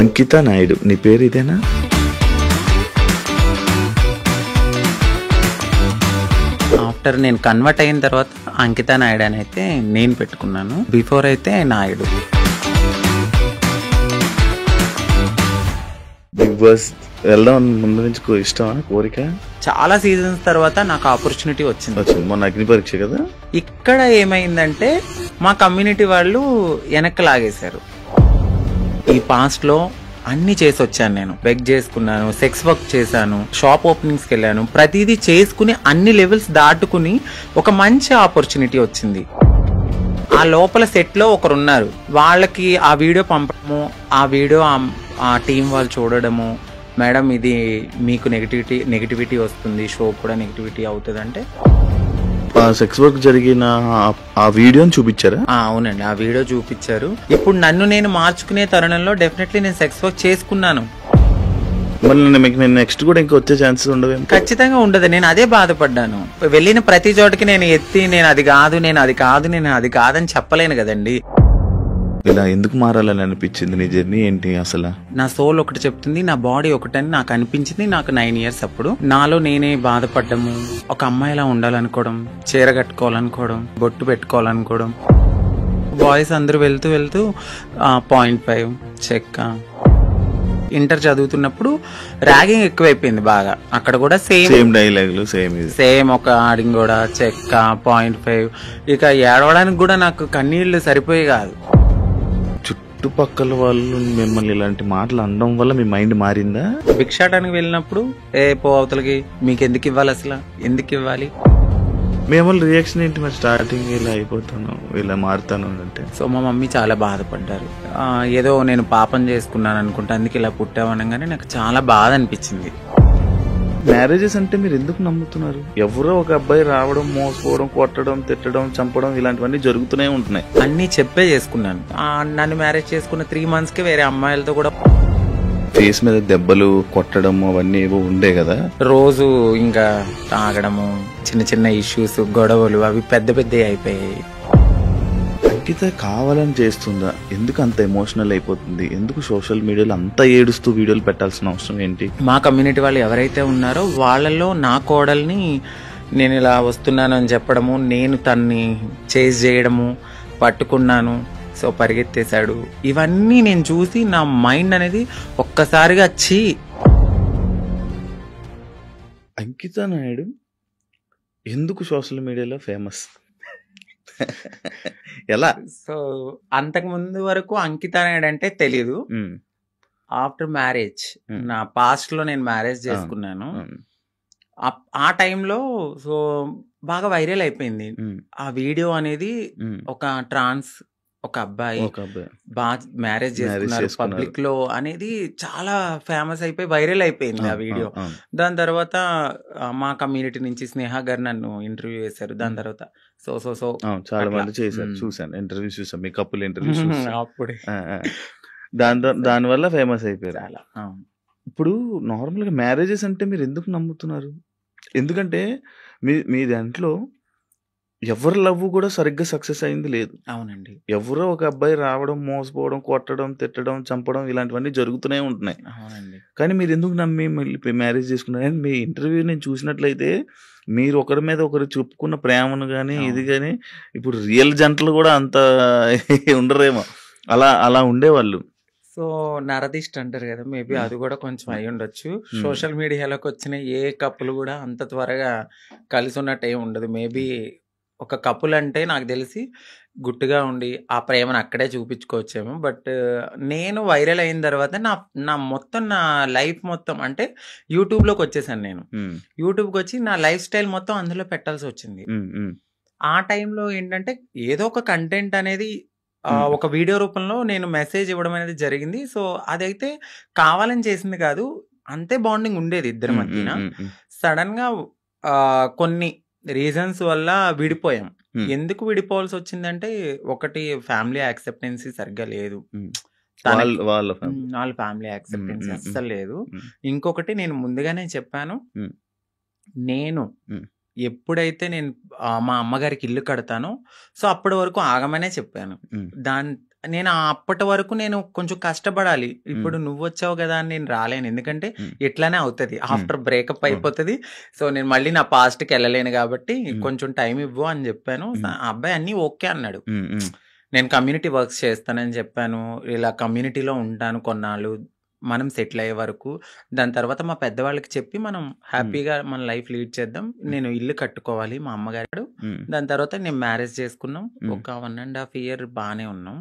అంకిత నాయుడు, నీ పేరు ఇదేనా? ఆఫ్టర్ నేను కన్వర్ట్ అయిన తర్వాత అంకిత నాయుడు అని అయితే నేను పెట్టుకున్నాను. బిఫోర్ అయితే నాయుడు. బిగ్ బాస్ వెళ్దాం ముందు నుంచి ఇష్టమా, కోరిక? చాలా సీజన్స్ తర్వాత నాకు ఆపర్చునిటీ వచ్చింది. మొన్న అగ్ని పరీక్ష కదా. ఇక్కడ ఏమైందంటే మా కమ్యూనిటీ వాళ్ళు వెనక్కి లాగేశారు. ఈ పాస్ట్ లో అన్ని చేసి వచ్చాను. నేను బెగ్ చేసుకున్నాను, సెక్స్ వర్క్ చేశాను, షాప్ ఓపెనింగ్స్కి వెళ్ళాను. ప్రతిదీ చేసుకుని అన్ని లెవెల్స్ దాటుకుని ఒక మంచి ఆపర్చునిటీ వచ్చింది. ఆ లోపల సెట్ లో ఒకరున్నారు, వాళ్ళకి ఆ వీడియో పంపడము, ఆ వీడియో ఆ టీం వాళ్ళు చూడడము, మేడం ఇది మీకు నెగిటివిటీ వస్తుంది, షో కూడా నెగిటివిటీ అవుతుంది అంటే సెక్స్ వర్క్ జరిగిన ఆ వీడియోని చూపించారా? అవునండి, ఆ వీడియో చూపించారు. ఇప్పుడు నన్ను నేను మార్చుకునే తరుణంలో డెఫినెట్లీ నేను సెక్స్ వర్క్ చేసుకున్నాను. మళ్ళీ మీకు నెక్స్ట్ కూడా ఇంకా వచ్చే ఛాన్సెస్ ఉండవు? ఖచ్చితంగా ఉండదు. నేను అదే బాధపడ్డాను. వెళ్ళిన ప్రతి చోటకి నేను ఎత్తి నేను అది కాదని చెప్పలేను కదండి. ఇలా ఎందుకు మారాలని అనిపించింది? నీ జర్నీ ఏంటి అసలు? నా సోల్ ఒకటి చెప్తుంది, నా బాడీ ఒకటని నాకు అనిపించింది. నాకు 9 years అప్పుడు నాలో నేనే బాధపడ్డము, ఒక అమ్మాయిలా ఉండాలనుకోవడం, చీర కట్టుకోవాలనుకోవడం, బొట్టు పెట్టుకోవాలనుకోవడం. బాయ్స్ అందరూ వెళ్తూ 0.5 చెక్క. ఇంటర్ చదువుతున్నప్పుడు ర్యాగింగ్ ఎక్కువైపోయింది బాగా. అక్కడ కూడా సేమ్ డైలాగులు, సేమ్ ఒక ఆడింగ్ కూడా చెక్క 0.5. ఇక ఏడవడానికి కూడా నాకు కన్నీళ్లు సరిపోయి కాదు. చుట్టుపక్కల వాళ్ళు మిమ్మల్ని ఇలాంటి మాటలు అనడం వల్ల మీ మైండ్ మారిందా? భిక్షాటానికి వెళ్ళినప్పుడు పో అవతలకి, మీకు ఎందుకు ఇవ్వాలి, అసలు ఎందుకు ఇవ్వాలి? మేము రియాక్షన్ ఏంటి మరి? స్టార్టింగ్ ఇలా అయిపోతాను, ఇలా మారుతాను అంటే. సో మా మమ్మీ చాలా బాధపడ్డారు. ఏదో నేను పాపం చేసుకున్నాను అనుకుంటా, అందుకే ఇలా పుట్టావనగానే నాకు చాలా బాధ అనిపించింది. మ్యారేజెస్ అంటే మీరు ఎందుకు నమ్ముతున్నారు? ఎవరో ఒక అబ్బాయి రావడం, మోసపోవడం, కొట్టడం, తిట్టడం, చంపడం ఇలాంటివన్నీ జరుగుతూనే ఉంటున్నాయి. అన్ని చెప్పే చేసుకున్నాను. నన్ను మ్యారేజ్ చేసుకున్న 3 months కి వేరే అమ్మాయిలతో కూడా ఫేస్ మీద దెబ్బలు కొట్టడం అవన్నీ ఏవో ఉండే కదా. రోజు ఇంకా తాగడము, చిన్న ఇష్యూస్, గొడవలు అవి పెద్ద అయిపోయాయి. అంకిత కావాలని చేస్తుందా? ఎందుకు అంత ఎమోషనల్ అయిపోతుంది? ఎందుకు సోషల్ మీడియాలో అంత ఏడుస్తూ వీడియోలు పెట్టాల్సిన అవసరం ఏంటి? మా కమ్యూనిటీ వాళ్ళు ఎవరైతే ఉన్నారో వాళ్ళలో నా కోడల్ని నేను ఇలా వస్తున్నాను అని చెప్పడము, నేను తన్ని చేజ్ చేయడము, పట్టుకున్నాను, సో పరిగెత్తేశాడు, ఇవన్నీ నేను చూసి నా మైండ్ అనేది ఒక్కసారిగా అంకిత నాయుడు ఎందుకు సోషల్ మీడియాలో ఫేమస్? ఎలా? సో అంతకు ముందు వరకు అంకిత నాయుడు అంటే తెలీదు. ఆఫ్టర్ మ్యారేజ్, నా పాస్ట్ లో నేను మ్యారేజ్ చేసుకున్నాను. ఆ టైంలో సో బాగా వైరల్ అయిపోయింది ఆ వీడియో అనేది. ఒక అబ్బాయి బాగా మ్యారేజ్ చేసుకున్నారు పబ్లిక్ లో అనేది చాలా ఫేమస్ అయిపోయి వైరల్ అయిపోయింది ఆ వీడియో. దాని తర్వాత మా కమ్యూనిటీ నుంచి స్నేహ గారు నన్ను ఇంటర్వ్యూ చేశారు. దాని తర్వాత సో చాలా మంది చేశారు, చూసాను, ఇంటర్వ్యూ చూసాను, మీ కపుల్ ఇంటర్వ్యూ అప్పుడే దానివల్ల ఫేమస్ అయిపోయారు. అలా ఇప్పుడు నార్మల్గా మ్యారేజెస్ అంటే మీరు ఎందుకు నమ్ముతున్నారు? ఎందుకంటే మీ దాంట్లో ఎవరి లవ్ కూడా సరిగ్గా సక్సెస్ అయింది లేదు. అవునండి. ఎవరో ఒక అబ్బాయి రావడం, మోసపోవడం, కొట్టడం, తిట్టడం, చంపడం ఇలాంటివన్నీ జరుగుతూనే ఉంటున్నాయి. అవునండి. కానీ మీరు ఎందుకు నమ్మి మ్యారేజ్ చేసుకున్నారు? మీ ఇంటర్వ్యూ నేను చూసినట్లయితే మీరు ఒకరి మీద ఒకరు చెప్పుకున్న ప్రేమను కానీ ఇది కానీ, ఇప్పుడు రియల్ జంటలు కూడా అంత ఉండరేమో, అలా ఉండేవాళ్ళు. సో నరదిష్ట అంటారు కదా, మేబీ అది కూడా కొంచెం అయి ఉండొచ్చు. సోషల్ మీడియాలోకి వచ్చిన ఏ కప్పులు కూడా అంత త్వరగా కలిసి ఉన్నట్టు ఏమి ఉండదు. మేబీ ఒక కపుల్ అంటే నాకు తెలిసి గుట్టుగా ఉండి ఆ ప్రేమను అక్కడే చూపించుకోవచ్చేమో. బట్ నేను వైరల్ అయిన తర్వాత నా లైఫ్ మొత్తం అంటే యూట్యూబ్లోకి వచ్చేసాను. నేను యూట్యూబ్కి వచ్చి నా లైఫ్ స్టైల్ మొత్తం అందులో పెట్టాల్సి వచ్చింది. ఆ టైంలో ఏంటంటే ఏదో ఒక కంటెంట్ అనేది ఒక వీడియో రూపంలో నేను మెసేజ్ ఇవ్వడం అనేది జరిగింది. సో అదైతే కావాలని చేసింది కాదు, అంతే బాండింగ్ ఉండేది ఇద్దరి మధ్యన. సడన్ గా కొన్ని రీజన్స్ వల్ల విడిపోయాం. ఎందుకు విడిపోవాల్సి వచ్చిందంటే, ఒకటి ఫ్యామిలీ యాక్సెప్టెన్సీ సరిగ్గా లేదు, వాళ్ళ ఫ్యామిలీ యాక్సెప్టెన్సీ అస్సలు లేదు. ఇంకొకటి నేను ముందుగానే చెప్పాను, నేను ఎప్పుడైతే నేను మా అమ్మగారికి ఇల్లు కడతానో సో అప్పటి వరకు ఆగమనే చెప్పాను. నేను అప్పటి వరకు నేను కొంచెం కష్టపడాలి. ఇప్పుడు నువ్వొచ్చావు కదా అని నేను రాలేను. ఎందుకంటే ఇట్లానే అవుతది. ఆఫ్టర్ బ్రేకప్ అయిపోతది. సో నేను మళ్ళీ నా పాస్ట్‌కి వెళ్ళలేను కాబట్టి కొంచెం టైం ఇవ్వు అని చెప్పాను. ఆ అబ్బాయి అన్నీ ఓకే అన్నాడు. నేను కమ్యూనిటీ వర్క్స్ చేస్తానని చెప్పాను. ఇలా కమ్యూనిటీలో ఉంటాను కొన్నాళ్ళు. మనం సెటిల్ అయ్యే వరకు. దాని తర్వాత మా పెద్దవాళ్ళకి చెప్పి మనం హ్యాపీగా మన లైఫ్ లీడ్ చేద్దాం. నేను ఇల్లు కట్టుకోవాలి మా అమ్మగారు. దాని తర్వాత నేను మ్యారేజ్ చేసుకున్నాం. ఒక 1.5 ఇయర్ బానే ఉన్నాం.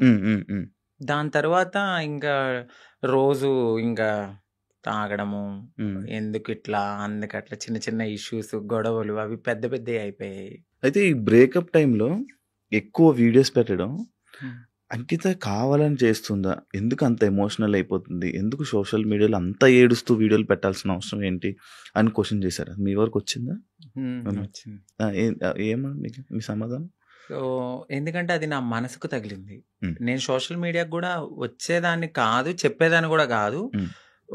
దాని తర్వాత ఇంకా రోజు ఇంకా తాగడము, ఎందుకు ఇట్లా అందుకట్లా చిన్న చిన్న ఇష్యూస్, గొడవలు అవి పెద్ద పెద్దవి అయిపోయాయి. అయితే ఈ బ్రేకప్ టైంలో ఎక్కువ వీడియోస్ పెట్టడం అంకిత కావాలని చేస్తుందా? ఎందుకు అంత ఎమోషనల్ అయిపోతుంది? ఎందుకు సోషల్ మీడియాలో అంత ఏడుస్తూ వీడియోలు పెట్టాల్సిన అవసరం ఏంటి అని క్వశ్చన్ చేశారా? మీ వరకు వచ్చిందా? వచ్చింది. ఏమా మీ సమాధానం? సో ఎందుకంటే అది నా మనసుకు తగిలింది. నేను సోషల్ మీడియాకి కూడా వచ్చేదాన్ని కాదు, చెప్పేదాన్ని కూడా కాదు.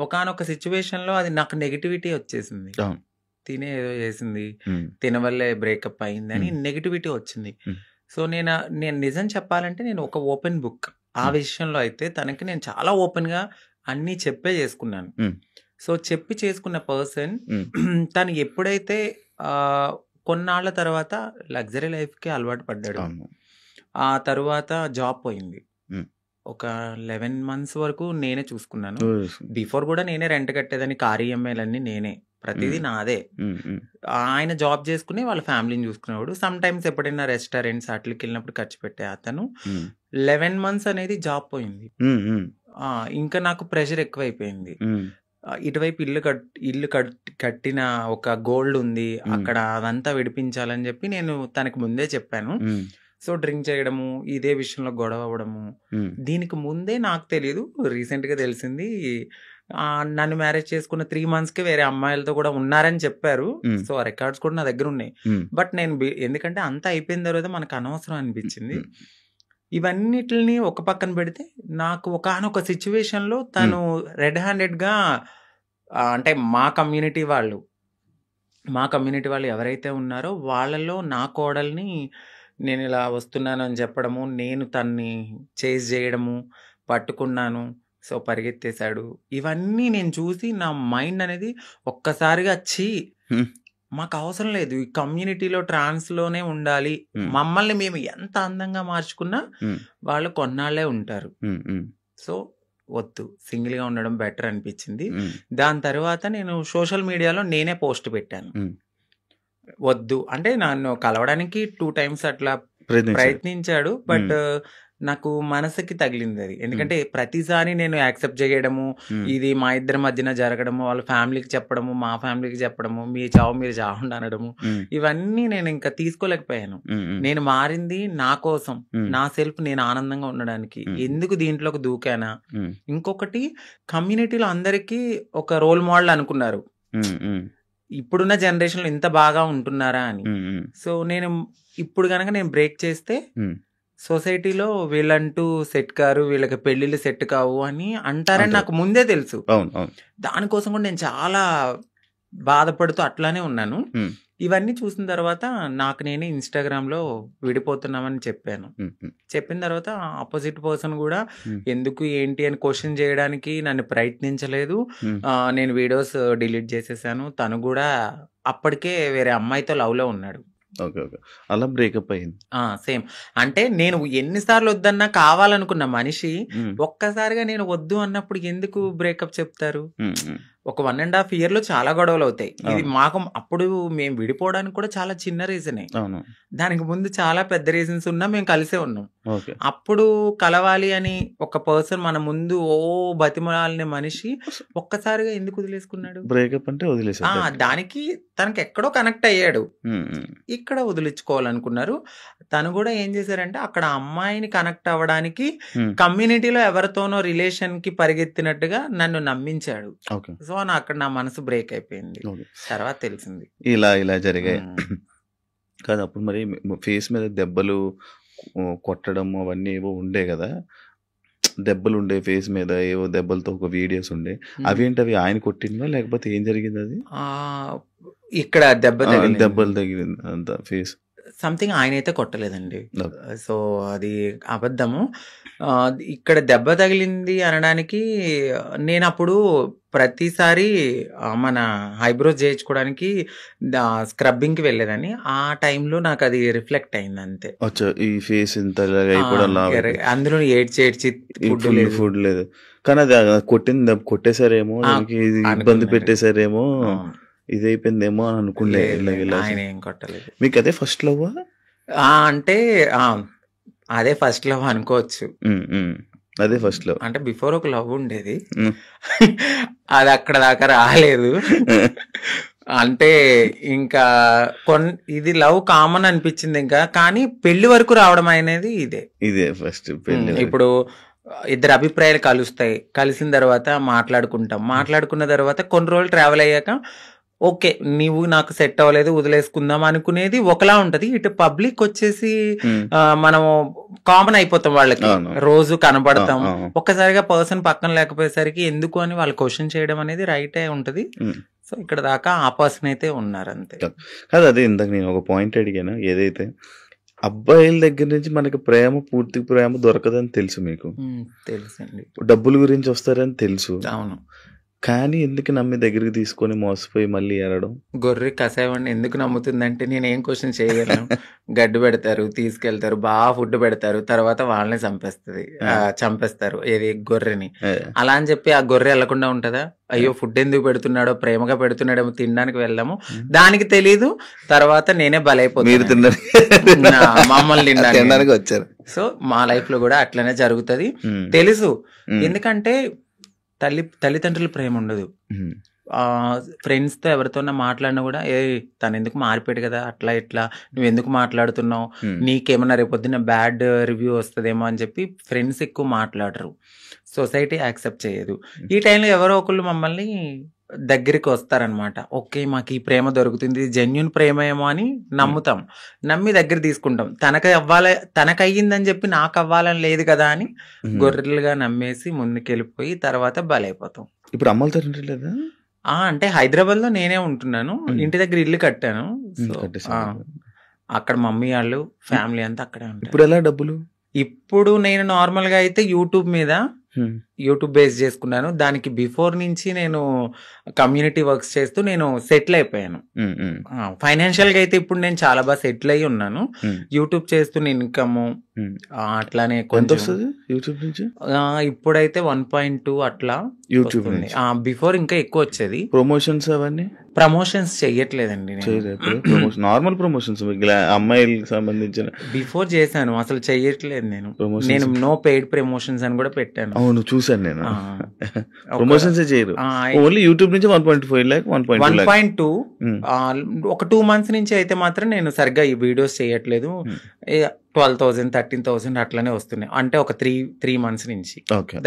ఒకానొక సిచ్యువేషన్ లో అది నాకు నెగిటివిటీ వచ్చేసింది. తినే ఏదో చేసింది, తినవల్లే బ్రేకప్ అయింది అని నెగిటివిటీ వచ్చింది. సో నేను నిజం చెప్పాలంటే నేను ఒక ఓపెన్ బుక్. ఆ విషయంలో అయితే తనకి నేను చాలా ఓపెన్ గా అన్ని చెప్పే చేసుకున్నాను. సో చెప్పి చేసుకున్న పర్సన్ తను ఎప్పుడైతే కొన్నాళ్ళ తర్వాత లగ్జరీ లైఫ్ కి అలవాటు పడ్డాడు. ఆ తర్వాత జాబ్ పోయింది. ఒక 11 months వరకు నేనే చూసుకున్నాను. బిఫోర్ కూడా నేనే రెంట్ కట్టేదని, కార్ ఈఎంఐలన్నీ నేనే, ప్రతిదీ నాదే. ఆయన జాబ్ చేసుకుని వాళ్ళ ఫ్యామిలీని చూసుకునేవాడు. సమ్ టైమ్స్ ఎప్పుడైనా రెస్టారెంట్స్ అట్లకి వెళ్ళినప్పుడు ఖర్చు పెట్టే అతను. 11 months అనేది జాబ్ పోయింది. ఇంకా నాకు ప్రెషర్ ఎక్కువైపోయింది. ఇటువైపు ఇల్లు కట్టిన ఒక గోల్డ్ ఉంది, అక్కడ అదంతా విడిపించాలని చెప్పి నేను తనకి ముందే చెప్పాను. సో డ్రింక్ చేయడము, ఇదే విషయంలో గొడవ అవ్వడము. దీనికి ముందే నాకు తెలియదు, రీసెంట్ గా తెలిసింది. నన్ను మ్యారేజ్ చేసుకున్న 3 months కి వేరే అమ్మాయిలతో కూడా ఉన్నారని చెప్పారు. సో ఆ రికార్డ్స్ కూడా నా దగ్గర ఉన్నాయి. బట్ నేను ఎందుకంటే అంతా అయిపోయిన తర్వాత మనకు అనవసరం అనిపించింది. ఇవన్నిటిని ఒక పక్కన పెడితే నాకు ఒకానొక సిచ్యువేషన్ లో తను రెడ్ హ్యాండెడ్ గా అంటే మా కమ్యూనిటీ వాళ్ళు ఎవరైతే ఉన్నారో వాళ్ళలో నా కోడల్ని నేను ఇలా వస్తున్నాను అని చెప్పడము, నేను తన్ని చేజ్ చేయడము, పట్టుకున్నాను, సో పరిగెత్తేశాడు. ఇవన్నీ నేను చూసి నా మైండ్ అనేది ఒక్కసారిగా మాకు అవసరం లేదు, ఈ కమ్యూనిటీలో ట్రాన్స్లోనే ఉండాలి, మమ్మల్ని మేము ఎంత అందంగా మార్చుకున్నా వాళ్ళు కొన్నాళ్లే ఉంటారు, సో వద్దు, సింగిల్గా ఉండడం బెటర్ అనిపించింది. దాని తర్వాత నేను సోషల్ మీడియాలో నేనే పోస్ట్ పెట్టాను, వద్దు అంటే నన్ను కలవడానికి 2 times అట్లా ప్రయత్నించాడు. బట్ నాకు మనసుకి తగిలింది అది. ఎందుకంటే ప్రతిసారి నేను యాక్సెప్ట్ చేయడము, ఇది మా ఇద్దరి మధ్యన జరగడము, వాళ్ళ ఫ్యామిలీకి చెప్పడము, మా ఫ్యామిలీకి చెప్పడము, మీ చావు మీరు చావండి అనడము, ఇవన్నీ నేను ఇంకా తీసుకోలేకపోయాను. నేను మారింది నా కోసం, నా సెల్ఫ్ నేను ఆనందంగా ఉండడానికి. ఎందుకు దీంట్లోకి దూకానా? ఇంకొకటి, కమ్యూనిటీలో అందరికీ ఒక రోల్ మోడల్ అనుకున్నారు, ఇప్పుడున్న జనరేషన్ లో ఇంత బాగా ఉంటున్నారా అని. సో నేను ఇప్పుడు గనక నేను బ్రేక్ చేస్తే సొసైటీలో వీళ్ళంటూ సెట్ కారు, వీళ్ళకి పెళ్లిళ్ళు సెట్ కావు అని అంటారని నాకు ముందే తెలుసు. దానికోసం కూడా నేను చాలా బాధపడుతూ అట్లానే ఉన్నాను. ఇవన్నీ చూసిన తర్వాత నాకు నేనే ఇన్స్టాగ్రామ్ లో విడిపోతున్నామని చెప్పాను. చెప్పిన తర్వాత ఆపోజిట్ పర్సన్ కూడా ఎందుకు ఏంటి అని క్వశ్చన్ చేయడానికి నన్ను ప్రయత్నించలేదు. నేను వీడియోస్ డిలీట్ చేసేసాను. తను కూడా అప్పటికే వేరే అమ్మాయితో లవ్ లో ఉన్నాడు. అలా బ్రేకప్ అయింది. సేమ్ అంటే నేను ఎన్నిసార్లు వద్దన్నా కావాలనుకున్న మనిషి ఒక్కసారిగా నేను వద్దు అన్నప్పుడు ఎందుకు బ్రేకప్ చెప్తారు? ఒక 1.5 year లో చాలా గొడవలు అవుతాయి. ఇది మాకు అప్పుడు మేము విడిపోవడానికి కూడా చాలా చిన్న రీజనే, దానికి ముందు చాలా పెద్ద రీజన్స్ ఉన్నా మేము కలిసే ఉన్నాం. అప్పుడు కలవాలి అని ఒక పర్సన్ మన ముందు బతిమలాలని మనిషి ఒక్కసారిగా ఎందుకు వదిలేసుకున్నాడు? బ్రేకప్ అంటే వదిలేసాడు. దానికి తనకి ఎక్కడో కనెక్ట్ అయ్యాడు, ఇక్కడ వదిలించుకోవాలనుకున్నారు. తను కూడా ఏం చేశారంటే అక్కడ అమ్మాయిని కనెక్ట్ అవ్వడానికి కమ్యూనిటీలో ఎవరితోనో రిలేషన్ కి పరిగెత్తినట్టుగా నన్ను నమ్మించాడు. సో అక్కడ నా మనసు బ్రేక్ అయిపోయింది. తర్వాత తెలిసింది ఇలా జరిగాయి కాదు. అప్పుడు మరి ఫేస్ మీద దెబ్బలు కొట్టడం అవన్నీ ఏవో ఉండే కదా, దెబ్బలు ఉండే ఫేస్ మీద, ఏవో దెబ్బలతో ఒక వీడియోస్ ఉండే, అవేంటి అవి ఆయన కొట్టిందా లేకపోతే ఏం జరిగింది? అది ఇక్కడ దెబ్బలు తగిలింది అంత ఫేస్ సంథింగ్ ఆయనైతే కొట్టలేదండి. ఓకే. సో అది అబద్ధము. ఇక్కడ దెబ్బ తగిలింది అనడానికి నేనప్పుడు ప్రతిసారి మన ఐబ్రోస్ చేయించుకోవడానికి స్క్రబ్బింగ్‌కి వెళ్ళేదాన్ని. ఆ టైంలో నాకది రిఫ్లెక్ట్ అయింది అంతే. అచ్చా! ఈ ఫేస్ ఇంత ఇలాగ అయిపోవడం అందులో ఏడ్చి ఫుడ్ ఫుల్ లేదు. ఫుడ్ లేదు. కానీ అది కొట్టేసారేమో, దానికి ఇది ఇబ్బంది అనుకున్నారు. పెట్టేసారేమో, ఇదైపోయిందేమో అని అనుకుండే. ఆయన ఏం కొట్టలేదు. మీకు అదే ఫస్ట్ లవ్వా? అంటే అదే ఫస్ట్ లవ్ అనుకోవచ్చు. అదే ఫస్ట్ లవ్. అంటే బిఫోర్ ఒక లవ్ ఉండేది. అది అక్కడ దాకా రాలేదు. అంటే ఇంకా ఇది లవ్ కామన్ అనిపించింది ఇంకా. కానీ పెళ్లి వరకు రావడం అనేది ఇదే ఫస్ట్ పెళ్లి. ఇప్పుడు ఇద్దరు అభిప్రాయాలు కలుస్తాయి. కలిసిన తర్వాత మాట్లాడుకున్న తర్వాత కొన్ని రోజులు ట్రావెల్ అయ్యాక ఓకే నీవు నాకు సెట్ అవ్వలేదు వదిలేసుకుందాం అనుకునేది ఒకలా ఉంటది. ఇటు పబ్లిక్ వచ్చేసి మనం కామన్ అయిపోతాం, వాళ్ళకి రోజు కనబడతాం. ఒక్కసారిగా పర్సన్ పక్కన లేకపోయేసరికి ఎందుకు అని వాళ్ళు క్వశ్చన్ చేయడం అనేది రైటే ఉంటది. సో ఇక్కడ దాకా ఆ పర్సన్ అయితే ఉన్నారు అంతే. కాదు, అదే ఇందాక నేను ఒక పాయింట్ అడిగాను. ఏదైతే అబ్బాయిల దగ్గర నుంచి మనకి పూర్తి ప్రేమ దొరకదని తెలుసు మీకు. తెలుసండి. డబ్బుల గురించి వస్తారని తెలుసు. అవును. కానీ ఎందుకు నమ్మి దగ్గరికి తీసుకొని మోసపోయి మళ్ళీ ఏడడం? గొర్రె కసాయవాడిని ఎందుకు నమ్ముతుందంటే నేను ఏం క్వశ్చన్ చేయగలను. గడ్డి పెడతారు, తీసుకెళ్తారు, బాగా ఫుడ్ పెడతారు, తర్వాత వాళ్ళని చంపేస్తారు ఏది గొర్రెని. అలా అని చెప్పి ఆ గొర్రె వెళ్లకుండా ఉంటదా? అయ్యో ఫుడ్ ఎందుకు పెడుతున్నాడో, ప్రేమగా పెడుతున్నాడేమో, తినడానికి వెళ్దాము, దానికి తెలీదు. తర్వాత నేనే బలైపోతాను, మమ్మల్ని తినడానికి వచ్చారు. సో మా లైఫ్ లో కూడా అట్లనే జరుగుతుంది తెలుసు. ఎందుకంటే తల్లిదండ్రుల ప్రేమ ఉండదు. ఫ్రెండ్స్ తో ఎవరితోన్నా మాట్లాడినా కూడా తను ఎందుకు మారిపోయాడు కదా, అట్లా ఇట్లా నువ్వు ఎందుకు మాట్లాడుతున్నావు, నీకేమన్నా రేపొద్దున బ్యాడ్ రివ్యూ వస్తుందేమో అని చెప్పి ఫ్రెండ్స్ ఎక్కువ మాట్లాడరు. సొసైటీ యాక్సెప్ట్ చేయదు. ఈ టైంలో ఎవరో ఒకళ్ళు మమ్మల్ని దగ్గరికి వస్తారనమాట. ఓకే మాకు ఈ ప్రేమ దొరుకుతుంది, జెన్యున్ ప్రేమ ఏమో అని నమ్ముతాం. నమ్మి దగ్గర తీసుకుంటాం. తనకు అయ్యిందని చెప్పి నాకు అవ్వాలని లేదు కదా అని గొర్రెలుగా నమ్మేసి ముందుకెళ్ళిపోయి తర్వాత బలైపోతాం. ఇప్పుడు అమ్మలతో లేదా? అంటే హైదరాబాద్ లో నేనే ఉంటున్నాను. ఇంటి దగ్గర ఇల్లు కట్టాను. అక్కడ మమ్మీ వాళ్ళు ఫ్యామిలీ అంతా అక్కడే ఉంటారు. ఇప్పుడు ఎలా డబ్బులు? ఇప్పుడు నేను నార్మల్ గా అయితే యూట్యూబ్ బేస్ చేసుకున్నాను. దానికి బిఫోర్ నుంచి నేను కమ్యూనిటీ వర్క్స్ చేస్తూ నేను సెటిల్ అయిపోయాను. ఫైనాన్షియల్ గా అయితే ఇప్పుడు నేను చాలా బాగా సెటిల్ అయ్యి ఉన్నాను. యూట్యూబ్ చేస్తున్న ఇన్కమ్ అట్లానే కొంచెం యూట్యూబ్ నుంచి ఇప్పుడైతే 1.2 అట్లా యూట్యూబ్. బిఫోర్ ఇంకా ఎక్కువ వచ్చేది. ప్రమోషన్స్ చెయ్యట్లేదండి, నార్మల్ ప్రమోషన్స్ అమ్మాయిలకు సంబంధించిన బిఫోర్ చేశాను, అసలు చెయ్యట్లేదు నేను నో పెయిడ్ ప్రమోషన్స్ అని కూడా పెట్టాను. అవును చూసాను నేను. ప్రమోషన్స్ చేయరు, ఓన్లీ యూట్యూబ్ నుంచి 1.5 lakh 1.2 ఒక 2 months నుంచి అయితే మాత్రం నేను సరిగ్గా ఈ వీడియోస్ చేయట్లేదు. 12,000 13,000 అట్లనే వస్తున్నాయి. అంటే ఒక 3 months నుంచి.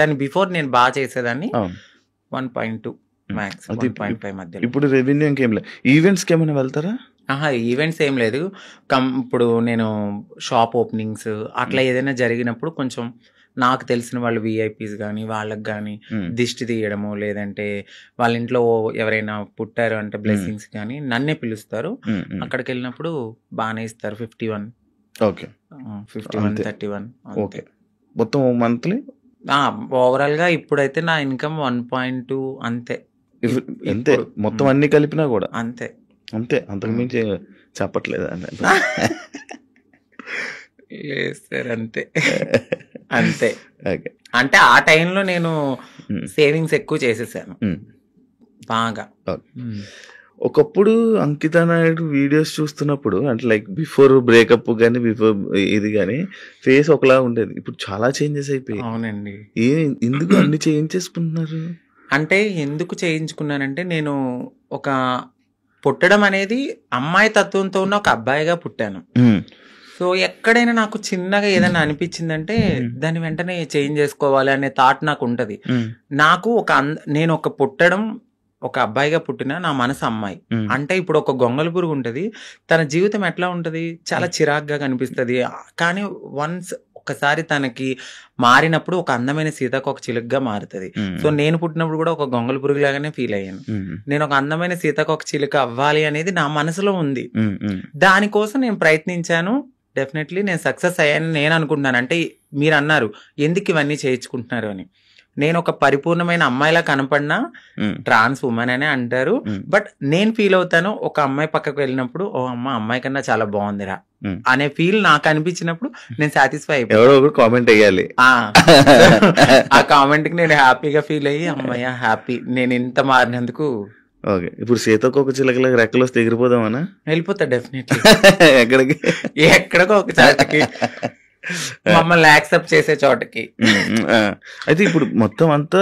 దాని బిఫోర్ నేను బాగా చేసేదాన్ని 1.2 మ్యాక్స్ 1.5 మధ్య. ఇప్పుడు రెవెన్యూ ఇంకేం లేదు. ఈవెంట్స్ కి ఏమైనా వెళ్తారా? ఈవెంట్స్ ఏం లేదు. ఇప్పుడు నేను షాప్ ఓపెనింగ్స్ అట్లా ఏదైనా జరిగినప్పుడు కొంచెం నాకు తెలిసిన వాళ్ళు విఐపీస్ కానీ వాళ్ళకి కానీ దిష్టి తీయడము, లేదంటే వాళ్ళ ఇంట్లో ఎవరైనా పుట్టారు అంటే బ్లెస్సింగ్స్ కానీ నన్నే పిలుస్తారు. అక్కడికి వెళ్ళినప్పుడు బాగానే ఇస్తారు. 51 51 31 ఓకే. మొత్తం మంత్లీ ఓవరాల్ గా ఇప్పుడైతే నా ఇన్కమ్ 1.2 అంతే. మొత్తం అన్ని కలిపినా కూడా అంతే. అంతకు మించి చెప్పట్లేదు సార్. అంతే. అంటే ఆ టైంలో నేను సేవింగ్స్ ఎక్కువ చేసేసాను బాగా. ఒకప్పుడు అంకిత నాయుడు వీడియోస్ చూస్తున్నప్పుడు అంటే లైక్ బిఫోర్ బ్రేకప్ కానీ బిఫోర్ ఇది కానీ ఫేస్ ఒకలా ఉండేది. ఇప్పుడు చాలా చేంజెస్ అయిపోయాయి. అవునండి. ఎందుకు అన్ని చేంజ్ చేసుకుంటున్నారు? అంటే ఎందుకు చేయించుకున్నానంటే నేను ఒక పుట్టడం అనేది అమ్మాయి తత్వంతో ఉన్న ఒక అబ్బాయిగా పుట్టాను. సో ఎక్కడైనా నాకు చిన్నగా ఏదైనా అనిపించిందంటే దాన్ని వెంటనే చేంజ్ చేసుకోవాలి అనే థాట్ నాకు ఉంటది. నాకు నేను ఒక పుట్టడం ఒక అబ్బాయిగా పుట్టిన నా మనసు అమ్మాయి అంటే ఇప్పుడు ఒక గొంగళ పురుగు ఉంటది, తన జీవితం ఎట్లా ఉంటది, చాలా చిరాగ్గా కనిపిస్తుంది. కానీ వన్స్ ఒక్కసారి తనకి మారినప్పుడు ఒక అందమైన సీతాకోక చిలుకగా మారుతుంది. సో నేను పుట్టినప్పుడు కూడా ఒక గొంగళ పురుగు లాగానే ఫీల్ అయ్యాను. నేను ఒక అందమైన సీతాకోక చిలుక అవ్వాలి అనేది నా మనసులో ఉంది. దానికోసం నేను ప్రయత్నించాను. డెఫినెట్లీ నేను సక్సెస్ అయ్యాను నేను అనుకుంటున్నాను. అంటే మీరు అన్నారు ఎందుకు ఇవన్నీ చేయించుకుంటున్నారు అని. నేను ఒక పరిపూర్ణమైన అమ్మాయిలా కనపడినా ట్రాన్స్ ఉమెన్ అనే అంటారు. బట్ నేను ఫీల్ అవుతాను ఒక అమ్మాయి పక్కకు వెళ్ళినప్పుడు ఓ అమ్మాయి కన్నా చాలా బాగుందిరా అనే ఫీల్ నాకు అనిపించినప్పుడు నేను సాటిస్ఫై అయిపోయాను. కామెంట్ వేయాలి. ఆ కామెంట్ కి నేను హ్యాపీగా ఫీల్ అయ్యి అమ్మాయి హ్యాపీ నేను ఇంత మారినందుకు. ఓకే, ఇప్పుడు సీతాకోక చిలకలకు రెక్కలు వస్తే ఎగిరిపోదామనా? వెళ్ళిపోతా డెఫినెట్లీ. ఎక్కడికి? ఎక్కడికో ఒక చోటకి, మమ్మల్ని యాక్సెప్ట్ చేసే చోటకి. అయితే ఇప్పుడు మొత్తం అంతా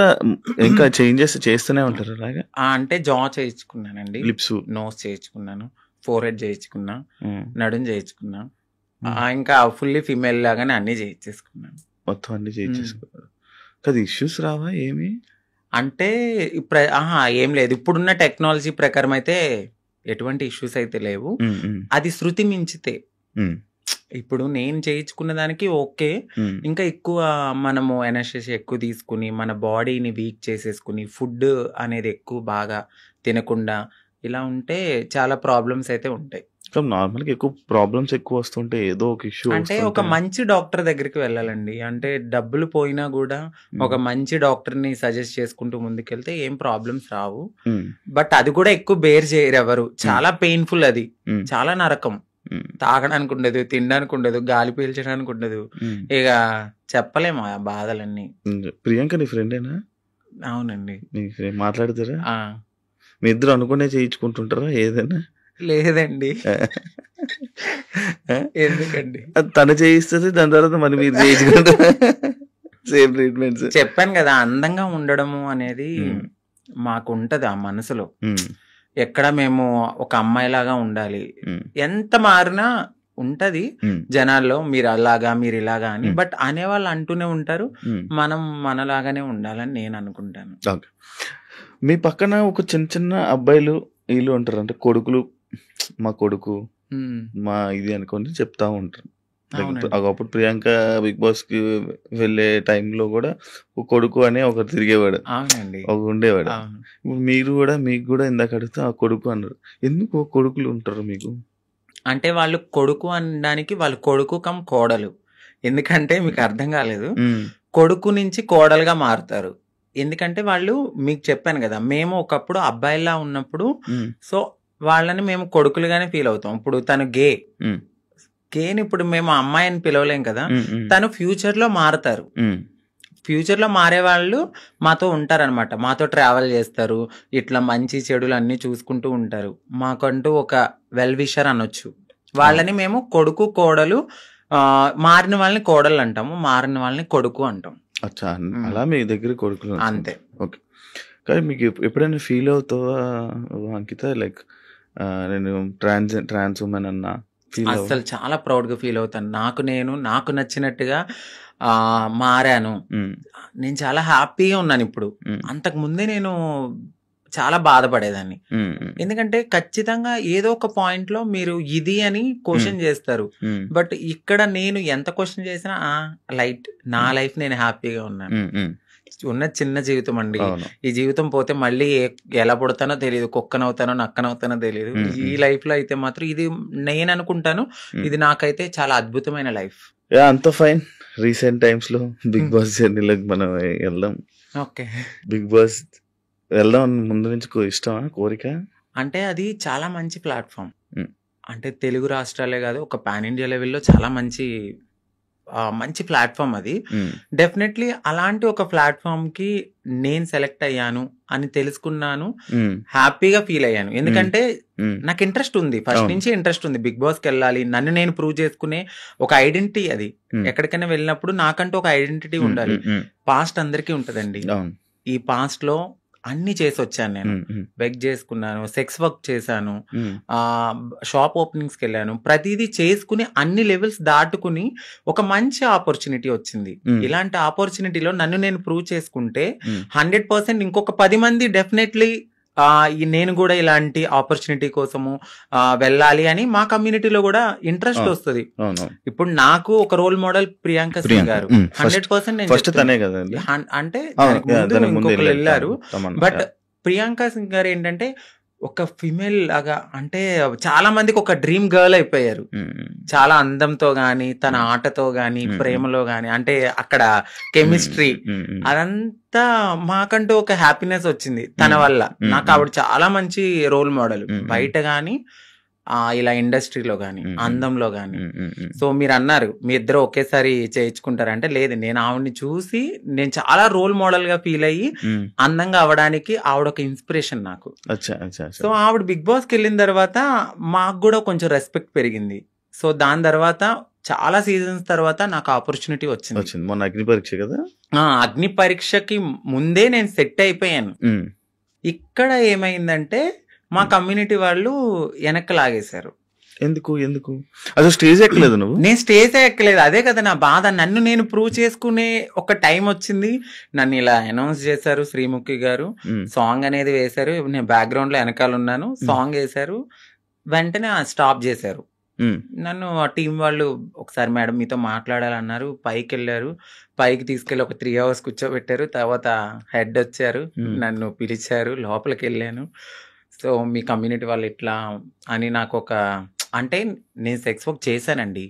ఇంకా చేంజెస్ చేస్తూనే ఉంటారు అలాగా? అంటే జా చేయించుకున్నానండి, లిప్స్, నోస్ చేయించుకున్నాను, ఫోర్ హెడ్ చేయించుకున్నా, నడుం చేయించుకున్నా, ఇంకా ఫుల్లీ ఫీమేల్ లాగానే అన్ని చేయించేసుకున్నాను. మొత్తం అన్ని చేయించేసుకున్నారు కదా. ఇష్యూస్ రావా ఏమి? అంటే ఏం లేదు. ఇప్పుడున్న టెక్నాలజీ ప్రకారం అయితే ఎటువంటి ఇష్యూస్ అయితే లేవు. అది శృతి మించితే ఇప్పుడు నేను చేయించుకున్న దానికి ఓకే. ఇంకా ఎక్కువ మనము ఎనర్జీ ఎక్కువ తీసుకుని మన బాడీని వీక్ చేసేసుకుని ఫుడ్ అనేది ఎక్కువ బాగా తినకుండా ఇలా ఉంటే చాలా ప్రాబ్లమ్స్ అయితే ఉంటాయి. నార్మల్ గా ఎక్కువ ప్రాబ్లమ్స్ ఎక్కువ వస్తుంటే ఏదో ఒక ఇష్యూ. అంటే ఒక మంచి డాక్టర్ దగ్గరికి వెళ్ళాలండి. అంటే డబ్బులు పోయినా కూడా ఒక మంచి డాక్టర్ ని సజెస్ట్ చేసుకుంటూ ముందుకెళ్తే ఏం ప్రాబ్లమ్స్ రావు. బట్ అది కూడా ఎక్కువ బేర్ చేయరు ఎవరు. చాలా పెయిన్ఫుల్, అది చాలా నరకం. తాగడానికి ఉండదు, తినడానికి ఉండదు, గాలి పీల్చడానికి ఉండదు. ఇక చెప్పలేము ఆ బాధలన్నీ. ప్రియాంక నీ ఫ్రెండేనా? అవునండి. మాట్లాడతారా? మీ ఇద్దరు అనుకునే చేయించుకుంటుంటారా ఏదైనా? లేదండి. ఎందుకండి? తను చేయిస్తుంది, దాని తర్వాత మరి మీరు చేయించుకుంటారా? Same treatments. చెప్పాను కదా, అందంగా ఉండడము అనేది మాకు ఉంటది ఆ మనసులో. ఎక్కడ మేము ఒక అమ్మాయిలాగా ఉండాలి, ఎంత మారినా ఉంటది జనాల్లో మీరు అలాగా మీరు ఇలాగా అని. బట్ అనేవాళ్ళు అంటూనే ఉంటారు, మనం మనలాగానే ఉండాలని నేను అనుకుంటాను. మీ పక్కన ఒక చిన్న చిన్న అబ్బాయిలు వీళ్ళు ఉంటారు, అంటే కొడుకులు, మా కొడుకు మా ఇది అనుకొని చెప్తా ఉంటారు. ఒకప్పుడు ప్రియాంక బిగ్ బాస్ కి వెళ్ళే టైంలో కూడా ఒక కొడుకు అనే ఒకరు తిరిగేవాడు, ఒక ఉండేవాడు. ఇప్పుడు మీరు కూడా, మీకు కూడా ఇందాక అడిగితే ఆ కొడుకు అన్నారు. ఎందుకు కొడుకులు ఉంటారు మీకు? అంటే వాళ్ళు కొడుకు అనడానికి వాళ్ళు కొడుకు కమ్ కోడలు. ఎందుకంటే మీకు అర్థం కాలేదు, కొడుకు నుంచి కోడలుగా మారుతారు. ఎందుకంటే వాళ్ళు, మీకు చెప్పాను కదా, మేము ఒకప్పుడు అబ్బాయిలా ఉన్నప్పుడు సో వాళ్ళని మేము కొడుకులుగానే ఫీల్ అవుతాం. ఇప్పుడు తను గేని ఇప్పుడు మేము అమ్మాయిని పిలవలేం కదా, తను ఫ్యూచర్ లో మారుతారు. ఫ్యూచర్ లో మారే వాళ్ళు మాతో ఉంటారనమాట, మాతో ట్రావెల్ చేస్తారు, ఇట్లా మంచి చెడులు అన్ని చూసుకుంటూ ఉంటారు. మాకంటూ ఒక వెల్ విషర్ అనొచ్చు. వాళ్ళని మేము కొడుకు కోడలు, మారిన వాళ్ళని కోడలు అంటాము, మారిన వాళ్ళని కొడుకు అంటాం. అలా మీ దగ్గర కొడుకులు అంతే. ఓకే. కానీ మీకు ఎప్పుడైనా ఫీల్ అవుతావా అంకిత, లైక్ నేను ట్రాన్స్ ఉమెన్ అన్నా? అసలు చాలా ప్రౌడ్ గా ఫీల్ అవుతాను. నాకు నచ్చినట్టుగా మారాను. నేను చాలా హ్యాపీగా ఉన్నాను ఇప్పుడు. అంతకు ముందే నేను చాలా బాధపడేదాన్ని. ఎందుకంటే ఖచ్చితంగా ఏదో ఒక పాయింట్ లో మీరు ఇది అని క్వశ్చన్ చేస్తారు. బట్ ఇక్కడ నేను ఎంత క్వశ్చన్ చేసినా లైట్, నా లైఫ్ నేను హ్యాపీగా ఉన్నాను. ఉన్న చిన్న జీవితం అండి, ఈ జీవితం పోతే మళ్ళీ ఎలా పుడతానో తెలియదు, కుక్కనవుతానో నక్కనవుతానో తెలియదు. ఈ లైఫ్ లో అయితే మాత్రం ఇది నేను అనుకుంటాను, ఇది నాకైతే చాలా అద్భుతమైన లైఫ్. అంత ఫైన్. రీసెంట్ టైమ్స్ లో బిగ్ బాస్ జర్నీలోకి మనం వెళ్దాం. ఓకే, బిగ్ బాస్ వెళ్దాం ముందు నుంచి ఇష్టమా, కోరిక? అంటే అది చాలా మంచి ప్లాట్ఫామ్. అంటే తెలుగు రాష్ట్రాలే కాదు, ఒక పాన్ ఇండియా లెవెల్లో చాలా మంచి ప్లాట్ఫామ్ అది. డెఫినెట్లీ అలాంటి ఒక ప్లాట్ఫామ్ కి నేను సెలెక్ట్ అయ్యాను అని తెలుసుకున్నాను, హ్యాపీగా ఫీల్ అయ్యాను. ఎందుకంటే నాకు ఇంట్రెస్ట్ ఉంది, ఫస్ట్ నుంచి ఇంట్రెస్ట్ ఉంది. బిగ్ బాస్కి వెళ్ళాలి, నన్ను నేను ప్రూవ్ చేసుకునే ఒక ఐడెంటిటీ అది. ఎక్కడికైనా వెళ్ళినప్పుడు నాకంటూ ఒక ఐడెంటిటీ ఉండాలి. పాస్ట్ అందరికీ ఉంటదండి. ఈ పాస్ట్ లో అన్ని చేసి వచ్చాను నేను. బెగ్ చేసుకున్నాను, సెక్స్ వర్క్ చేశాను, షాప్ ఓపెనింగ్స్ కి వెళ్ళాను, ప్రతిదీ చేసుకుని అన్ని లెవెల్స్ దాటుకుని ఒక మంచి ఆపర్చునిటీ వచ్చింది. ఇలాంటి ఆపర్చునిటీలో నన్ను నేను ప్రూవ్ చేసుకుంటే 100% ఇంకొక 10 మంది డెఫినెట్లీ నేను కూడా ఇలాంటి ఆపర్చునిటీ కోసము వెళ్ళాలి అని మా కమ్యూనిటీలో కూడా ఇంట్రెస్ట్ వస్తుంది. ఇప్పుడు నాకు ఒక రోల్ మోడల్ ప్రియాంక సింగ్ గారు 100% అంటే ఇంకొకరు వెళ్ళారు. బట్ ప్రియాంక సింగ్ గారు ఏంటంటే ఒక ఫిమేల్ లాగా, అంటే చాలా మందికి ఒక డ్రీమ్ గర్ల్ అయిపోయారు. చాలా అందంతో గాని, తన ఆటతో గాని, ప్రేమలో గాని, అంటే అక్కడ కెమిస్ట్రీ అదంతా మాకంటూ ఒక హ్యాపీనెస్ వచ్చింది తన వల్ల. నాకు ఆవిడ చాలా మంచి రోల్ మోడల్, బయట గాని ఇలా ఇండస్ట్రీలో గాని, అందంలో గాని. సో మీరు అన్నారు మీ ఇద్దరు ఒకేసారి చేయించుకుంటారంటే, లేదు, నేను ఆవిడని చూసి నేను చాలా రోల్ మోడల్ గా ఫీల్ అయ్యి అందంగా అవడానికి ఆవిడ ఒక ఇన్స్పిరేషన్ నాకు. సో ఆవిడ బిగ్ బాస్ కి వెళ్ళిన తర్వాత మాకు కూడా కొంచెం రెస్పెక్ట్ పెరిగింది. సో దాని తర్వాత చాలా సీజన్స్ తర్వాత నాకు ఆపర్చునిటీ వచ్చింది. మొన్న అగ్ని పరీక్ష కదా, అగ్ని పరీక్షకి ముందే నేను సెట్ అయిపోయాను. ఇక్కడ ఏమైందంటే మా కమ్యూనిటీ వాళ్ళు వెనక్కి లాగేశారు. ఎందుకు అసలు స్టేజ్ ఎక్కలేదు నువ్వు? నేను స్టేజ్ ఎక్కలేదు, అదే కదా నా బాధ. నన్ను నేను ప్రూవ్ చేసుకునే ఒక టైం వచ్చింది. నన్ను ఇలా అనౌన్స్ చేశారు శ్రీముఖి గారు, సాంగ్ అనేది వేశారు, నేను బ్యాక్గ్రౌండ్ లో వెనకాల ఉన్నాను, సాంగ్ వేశారు, వెంటనే స్టాప్ చేశారు నన్ను. ఆ టీం వాళ్ళు ఒకసారి మేడం మీతో మాట్లాడాలన్నారు, పైకి వెళ్ళారు, పైకి తీసుకెళ్ళి ఒక 3 hours కూర్చోబెట్టారు. తర్వాత హెడ్ వచ్చారు, నన్ను పిలిచారు, లోపలికి వెళ్ళాను. సో మీ కమ్యూనిటీ వాళ్ళు ఇట్లా అని నాకు ఒక, అంటే నేను సెక్స్ వర్క్ చేశానండి,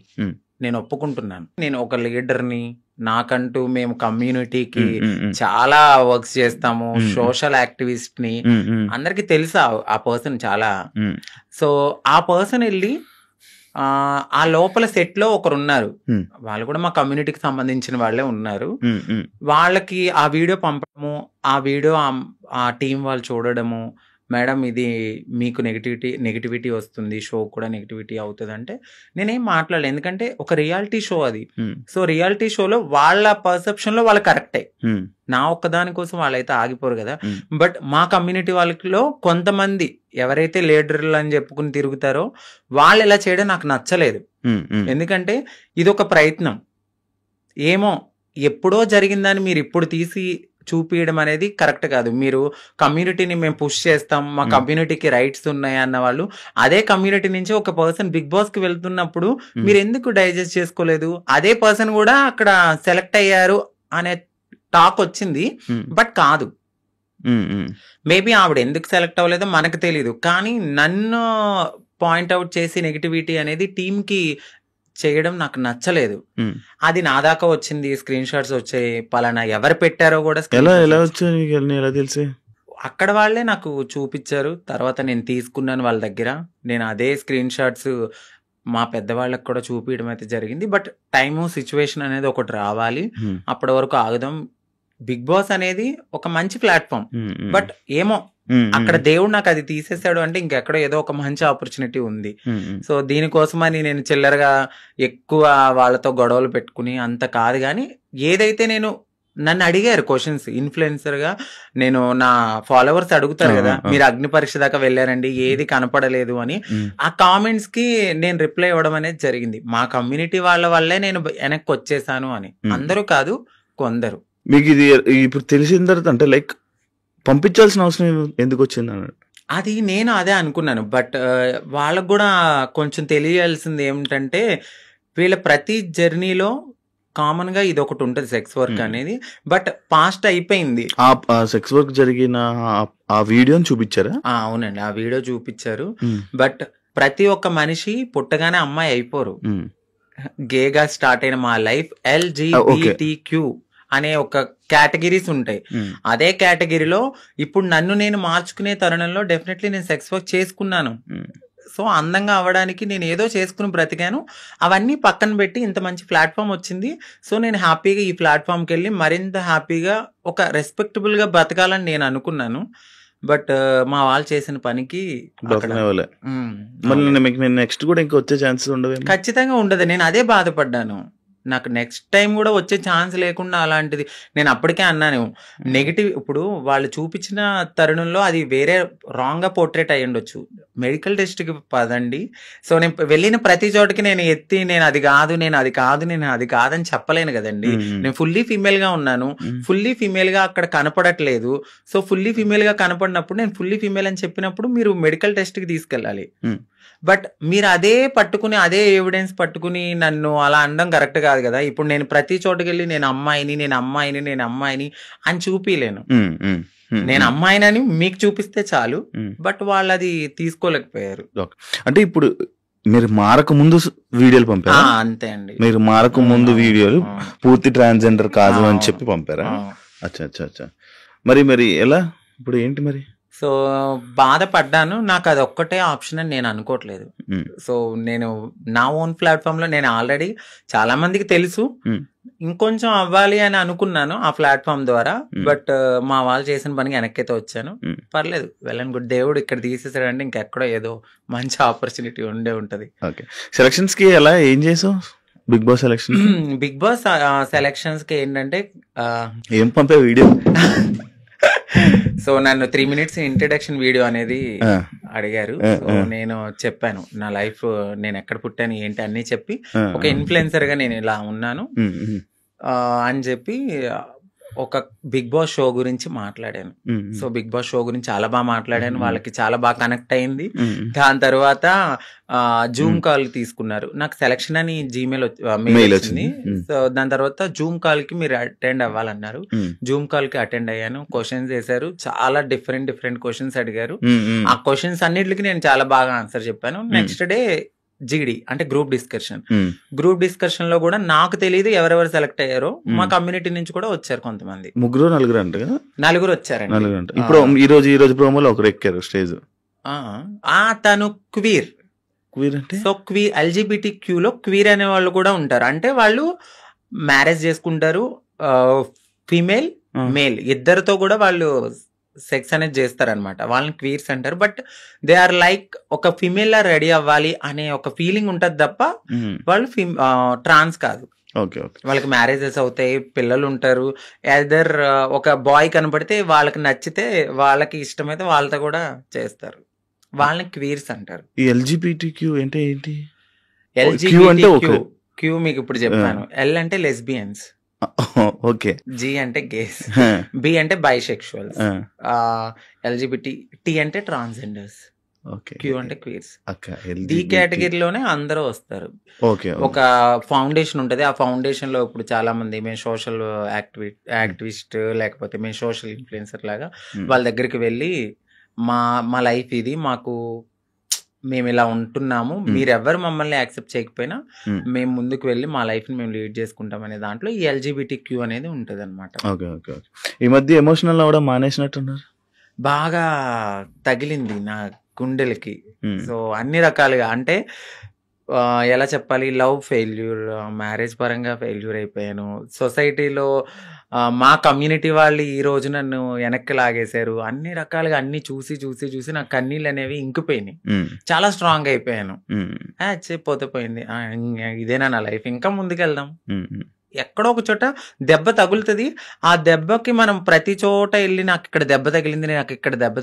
నేను ఒప్పుకుంటున్నాను. నేను ఒక లీడర్ని, నాకంటూ మేము కమ్యూనిటీకి చాలా వర్క్స్ చేస్తాము, సోషల్ యాక్టివిస్ట్ ని, అందరికి తెలుసా ఆ పర్సన్ చాలా. సో ఆ పర్సన్ వెళ్ళి ఆ లోపల సెట్ లో ఒకరు ఉన్నారు, వాళ్ళు కూడా మా కమ్యూనిటీకి సంబంధించిన వాళ్ళే ఉన్నారు. వాళ్ళకి ఆ వీడియో పంపడము, ఆ వీడియో ఆ టీం వాళ్ళు చూడడము, మేడం ఇది మీకు నెగిటివిటీ వస్తుంది, షో కూడా నెగిటివిటీ అవుతుంది అంటే నేనేం మాట్లాడలేదు, ఎందుకంటే ఒక రియాలిటీ షో అది. సో రియాలిటీ షోలో వాళ్ళ పర్సెప్షన్ లో వాళ్ళు కరెక్టే, నా ఒక్కదాని కోసం వాళ్ళైతే ఆగిపోరు కదా. బట్ మా కమ్యూనిటీ వాళ్ళలో కొంతమంది ఎవరైతే లీడర్లు అని చెప్పుకుని తిరుగుతారో వాళ్ళు ఇలా చేయడం నాకు నచ్చలేదు. ఎందుకంటే ఇది ఒక ప్రయత్నం, ఏమో ఎప్పుడో జరిగిందని మీరు ఇప్పుడు తీసి చూపించడం అనేది కరెక్ట్ కాదు. మీరు కమ్యూనిటీని మేము పుష్ చేస్తాం, మా కమ్యూనిటీకి రైట్స్ ఉన్నాయి అన్న వాళ్ళు అదే కమ్యూనిటీ నుంచి ఒక పర్సన్ బిగ్ బాస్ కి వెళ్తున్నప్పుడు మీరు ఎందుకు డైజెస్ట్ చేసుకోలేదు? అదే పర్సన్ కూడా అక్కడ సెలెక్ట్ అయ్యారు అనే టాక్ వచ్చింది, బట్ కాదు. మేబీ ఆవిడ ఎందుకు సెలెక్ట్ అవ్వలేదో మనకు తెలీదు, కానీ నన్ను పాయింట్అవుట్ చేసి నెగిటివిటీ అనేది టీమ్ కి చేయడం నాకు నచ్చలేదు. అది నా దాకా వచ్చింది, స్క్రీన్ షాట్స్ వచ్చాయి, పలానా ఎవరు పెట్టారో కూడా తెలిసి అక్కడ వాళ్ళే నాకు చూపించారు. తర్వాత నేను తీసుకున్నాను వాళ్ళ దగ్గర, నేను అదే స్క్రీన్ షాట్స్ మా పెద్దవాళ్ళకి కూడా చూపించడం అయితే జరిగింది. బట్ టైము సిచ్యువేషన్ అనేది ఒకటి రావాలి, అప్పటి వరకు ఆగుదాం. బిగ్ బాస్ అనేది ఒక మంచి ప్లాట్ఫామ్, బట్ ఏమో అక్కడ దేవుడు నాకు అది తీసేసాడు అంటే ఇంకెక్కడో ఏదో ఒక మంచి ఆపర్చునిటీ ఉంది. సో దీనికోసమని నేను చిల్లరగా ఎక్కువ వాళ్ళతో గొడవలు పెట్టుకుని అంత కాదు. కానీ ఏదైతే నన్ను అడిగారు క్వశ్చన్స్, ఇన్ఫ్లుయెన్సర్ గా నేను, నా ఫాలోవర్స్ అడుగుతారు కదా, మీరు అగ్ని పరీక్ష దాకా వెళ్ళారండి, ఏది కనపడలేదు అని. ఆ కామెంట్స్ కి నేను రిప్లై ఇవ్వడం అనేది జరిగింది. మా కమ్యూనిటీ వాళ్ళ వల్లే నేను వెనక్కి వచ్చేసాను అని. అందరూ కాదు, కొందరు. మీకు ఇది ఇప్పుడు తెలిసిన తర్వాత అంటే లైక్ పంపించాల్సిన అవసరం ఎందుకు వచ్చింది అన్నాడు? అది నేను అదే అనుకున్నాను. బట్ వాళ్ళకు కూడా కొంచెం తెలియాల్సింది ఏమిటంటే, వీళ్ళ ప్రతి జర్నీలో కామన్ గా ఇది ఒకటి ఉంటుంది, సెక్స్ వర్క్ అనేది. బట్ పాస్ట్ అయిపోయింది. సెక్స్ వర్క్ జరిగిన ఆ వీడియోని చూపించారా? అవునండి, ఆ వీడియో చూపించారు. బట్ ప్రతి ఒక్క మనిషి పుట్టగానే అమ్మాయి అయిపోరు. గేగా స్టార్ట్ అయిన మా లైఫ్ LGBTQ అనే ఒక కేటగిరీస్ ఉంటాయి. అదే కేటగిరీలో ఇప్పుడు నన్ను నేను మార్చుకునే తరుణంలో డెఫినెట్లీ నేను సెక్స్ వర్క్ చేసుకున్నాను. సో అందంగా అవ్వడానికి నేను ఏదో చేసుకుని బ్రతికాను. అవన్నీ పక్కన పెట్టి ఇంత మంచి ప్లాట్ఫామ్ వచ్చింది. సో నేను హ్యాపీగా ఈ ప్లాట్ఫామ్కి వెళ్ళి మరింత హ్యాపీగా ఒక రెస్పెక్టబుల్ గా బ్రతకాలని నేను అనుకున్నాను. బట్ మా వాళ్ళు చేసిన పనికి నెక్స్ట్ కూడా ఇంకా వచ్చే ఛాన్సెస్ ఉండదు? ఖచ్చితంగా ఉండదు. నేను అదే బాధపడ్డాను. నాకు నెక్స్ట్ టైం కూడా వచ్చే ఛాన్స్ లేకుండా అలాంటిది నేను అప్పటికే అన్నాను. నెగిటివ్ ఇప్పుడు వాళ్ళు చూపించిన తరుణంలో అది వేరే రాంగ్ గా పోర్ట్రేట్ అయ్యి ఉండొచ్చు. మెడికల్ టెస్ట్‌కి పదండి. సో, నేను వెళ్ళిన ప్రతి చోటకి నేను ఎత్తి నేను అది కాదని చెప్పలేను గదండీ. నేను ఫుల్లీ ఫీమేల్‌గా ఉన్నాను. ఫుల్లీ ఫీమేల్‌గా అక్కడ కనపడట్లేదు. సో, ఫుల్లీ ఫీమేల్‌గా కనపడినప్పుడు నేను ఫుల్లీ ఫీమేల్ అని చెప్పినప్పుడు మీరు మెడికల్ టెస్ట్‌కి తీసుకెళ్ళాలి. బట్ మీరు అదే పట్టుకుని, అదే ఎవిడెన్స్ పట్టుకుని నన్ను అలా అనడం కరెక్ట్ కాదు గదా! ఇప్పుడు నేను ప్రతి చోటకెళ్ళి నేను అమ్మాయిని అని చూపియలేను. నేను అమ్మాయినని మీకు చూపిస్తే చాలు. బట్ వాళ్ళది తీసుకోలేకపోయారు. అంటే ఇప్పుడు మీరు మారక ముందు వీడియోలు పంపారా? అంతే అండి. మీరు మారక ముందు వీడియోలు పూర్తి ట్రాన్స్జెండర్ కాదు అని చెప్పి పంపారా? అచ్చా. మరి ఎలా ఇప్పుడు ఏంటి మరి? సో, బాధపడ్డాను. నాకు అది ఒక్కటే ఆప్షన్ అని నేను అనుకోవట్లేదు. సో, నేను నా ఓన్ ప్లాట్‌ఫామ్‌లో నేను ఆల్రెడీ చాలా మందికి తెలుసు. ఇంకొంచెం అవ్వాలి అని అనుకున్నాను ఆ ప్లాట్‌ఫామ్ ద్వారా. బట్ మా వాళ్ళు చేసిన పనికి వెనక్కైతే వచ్చాను. పర్లేదు, వెల్ అండ్ గుడ్. దేవుడు ఇక్కడ తీసేసాడంటే ఇంకెక్కడో ఏదో మంచి ఆపర్చునిటీ ఉంటది. ఓకే. సెలక్షన్స్‌కి ఎలా ఏం చేసావు? Big boss selection. Big boss సెలక్షన్స్‌కి ఏంటంటే ఏం పంపే వీడియో? సో, నన్ను 3 minutes ఇంట్రడక్షన్ వీడియో అనేది అడిగారు. సో, నేను చెప్పాను నా లైఫ్, నేను ఎక్కడ పుట్టాను ఏంటి అన్ని చెప్పి, ఒక ఇన్ఫ్లుయెన్సర్ గా నేను ఇలా ఉన్నాను అని చెప్పి ఒక బిగ్ బాస్ షో గురించి మాట్లాడాను. సో, బిగ్ బాస్ షో గురించి చాలా బాగా మాట్లాడాను. వాళ్ళకి చాలా బాగా కనెక్ట్ అయింది. దాని తర్వాత జూమ్ కాల్ తీసుకున్నారు. నాకు సెలక్షన్ అని జీమెయిల్ మెయిల్ వచ్చింది. సో, దాని తర్వాత జూమ్ కాల్ కి మీరు అటెండ్ అవ్వాలన్నారు. జూమ్ కాల్ కి అటెండ్ అయ్యాను. క్వశ్చన్స్ వేశారు. చాలా డిఫరెంట్ క్వశ్చన్స్ అడిగారు. ఆ క్వశ్చన్స్ అన్నిటికి నేను చాలా బాగా ఆన్సర్ చెప్పాను. నెక్స్ట్ డే జీడి అంటే గ్రూప్ డిస్కషన్ లో కూడా నాకు తెలియదు ఎవరెవరు సెలెక్ట్ అయ్యారో. మా కమ్యూనిటీ నుంచి కూడా వచ్చారు కొంతమంది. 3-4 అంటే నలుగురు వచ్చారండి. ఇప్పుడు ఈ రోజు ప్రోమోలో ఒకరు ఎక్కారు స్టేజ్. తను క్వీర్ అంటే సో LGBTQ లో క్వీర్ అనే వాళ్ళు కూడా ఉంటారు. అంటే వాళ్ళు మ్యారేజ్ చేసుకుంటారు. ఫీమేల్ మేల్ ఇద్దరితో కూడా వాళ్ళు సెక్స్ అనేది చేస్తారనమాట. వాళ్ళని క్వీర్స్ అంటారు. బట్ దే ఆర్ లైక్ ఒక ఫీమేల్ లా రెడీ అవ్వాలి అనే ఒక ఫీలింగ్ ఉంటది తప్ప వాళ్ళు ట్రాన్స్ కాదు. వాళ్ళకి మ్యారేజెస్ అవుతాయి, పిల్లలు ఉంటారు. ఎదర్ ఒక బాయ్ కనపడితే వాళ్ళకి నచ్చితే, వాళ్ళకి ఇష్టమైతే వాళ్ళతో కూడా చేస్తారు. వాళ్ళని క్వీర్స్ అంటారు. ఈ LGBTQ అంటే ఏంటి? క్యూ మీకు ఇప్పుడు చెప్పాను. L అంటే లెస్బియన్స్, ఓకే. G అంటే గేస్, B అంటే బైసెక్షువల్స్, LGBT, T అంటే ట్రాన్స్జెండర్స్, Q అంటే క్వీర్స్. D కేటగిరీలోనే అందరూ వస్తారు. ఒక ఫౌండేషన్ ఉంటది. ఆ ఫౌండేషన్ లో ఇప్పుడు చాలా మంది మేము సోషల్ యాక్టివిస్ట్ లేకపోతే మేము సోషల్ ఇన్ఫ్లుయెన్సర్ లాగా వాళ్ళ దగ్గరికి వెళ్ళి మా లైఫ్ ఇది, మేము ఇలా ఉంటున్నాము, మీరెవరు మమ్మల్ని యాక్సెప్ట్ చేయకపోయినా మేము ముందుకు వెళ్ళి మా లైఫ్ ని మేము లీడ్ చేసుకుంటాం అనే దాంట్లో ఈ LGBTQ అనేది ఉంటది అనమాట. ఈ మధ్య ఎమోషనల్ అవ్వడం మానేసినట్టున్నారు. బాగా తగిలింది నా గుండెలకి. సో, అన్ని రకాలుగా అంటే ఎలా చెప్పాలి, లవ్ ఫెయిల్యూర్, మ్యారేజ్ పరంగా ఫెయిల్యూర్ అయిపోయాను. సొసైటీలో మా కమ్యూనిటీ వాళ్ళు ఈ రోజు నన్ను వెనక్కి లాగేశారు. అన్ని రకాలుగా అన్ని చూసి నా కన్నీళ్ళు అనేవి ఇంకిపోయినాయి. చాలా స్ట్రాంగ్ అయిపోయాను. పోయింది, ఇదేనా నా లైఫ్, ఇంకా ముందుకెళ్దాం. ఎక్కడో ఒక చోట దెబ్బ తగులుతుంది. ఆ దెబ్బకి మనం ప్రతి చోట వెళ్ళి నాకు ఇక్కడ దెబ్బ